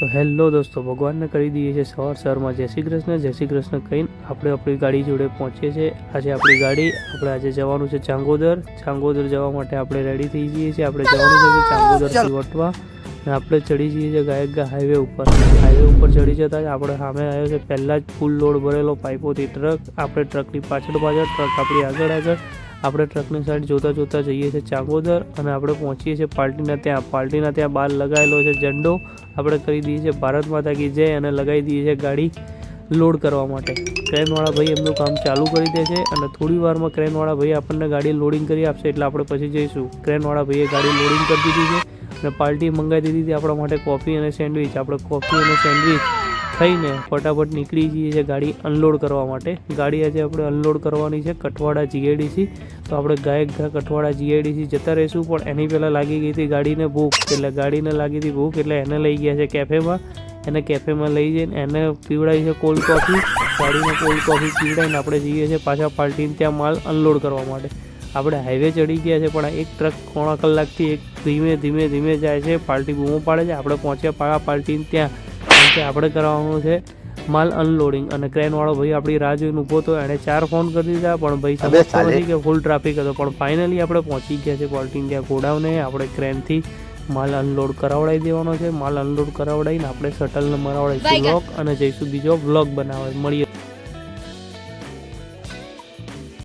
તો હેલો દોસ્તો, ભગવાનને કરી દઈએ છીએ સવારમાં જય શ્રી કૃષ્ણ કહીને આપણે આપણી ગાડી જોડે પહોંચીએ છીએ। આજે આપણી ગાડી આજે જવાનું છે ચાંગોદર જવા માટે આપણે રેડી થઈ જઈએ છીએ। આપણે જવાનું છે ચાંગોદરથી વટવા અને આપણે ચડી જઈએ છીએ ગાયકગા હાઈવે ઉપર ચડી જતા આપણે સામે આવ્યો છે પહેલાં જ ફૂલ લોડ ભરેલો પાઇપોથી ટ્રક। આપણે ટ્રકની પાછળ ટ્રક આપણી આગળ આપણે ટ્રકની સાઈડ જોતા જઈએ છીએ ચાંગોદર અને આપણે પહોંચીએ છીએ પાર્ટીના ત્યાં બહાર લગાવેલો છે ઝંડો। આપણે કરી દઈએ છીએ ભારત માતા કી જય અને લગાવી દઈએ છીએ ગાડી લોડ કરવા માટે। ક્રેનવાળા ભાઈ એમનું કામ ચાલુ કરી દે છે અને થોડી વારમાં ક્રેનવાળા ભાઈ આપણને ગાડી લોડિંગ કરી આપશે એટલે આપણે પછી જઈશું। ક્રેનવાળા ભાઈએ ગાડી લોડિંગ કરી દીધી છે અને પાર્ટી મંગાવી દીધી હતી આપણા માટે કોફી અને સેન્ડવિચ। આપણે કોફી અને સેન્ડવિચ ખાઈને ફટાફટ નીકળી જઈએ છીએ ગાડી અનલોડ કરવા માટે। ગાડી આજે આપણે અનલોડ કરવાની છે કઠવાડા GIDC। તો આપણે ગાયકગા કઠવાડા GIDC જતા રહીશું, પણ એની પહેલાં લાગી ગઈ હતી ગાડીને ભૂખ, એટલે ગાડીને લાગી હતી ભૂખ એટલે એને લઈ ગયા છે કેફેમાં। એને કેફેમાં લઈ જઈને એને પીવડાવી છે કોલ્ડ કોફી। ગાડીને કોલ્ડ કોફી પીવડાવીને આપણે જઈએ છીએ પાછા પાર્ટીને ત્યાં માલ અનલોડ કરવા માટે। આપણે હાઈવે ચડી ગયા છે, પણ એક ટ્રક પોણા કલાકથી ધીમે જાય છે। પાર્ટી બૂમો પાડે છે। આપણે પહોંચ્યા પાર્ટીને ત્યાં કે આપણે કરવાનું છે માલ અનલોડિંગ અને ક્રેનવાળો ભાઈ આપણી રાહ જોઈને ઊભો હતો। એણે 4 ફોન કરી દીધા પણ ભાઈ સમજતો નથી કે ફૂલ ટ્રાફિક હતો, પણ ફાઇનલી આપણે પહોંચી ગયા છે પાર્ટીને ત્યાં ગોડાઉને। આપણે ક્રેનથી માલ અનલોડ કરાવડાવી દેવાનો છે। માલ અનલોડ કરાવડાવીને આપણે શટલને મરાવડાવીશું લોક અને જઈશું બીજો વ્લોગ બનાવવા। મળીએ।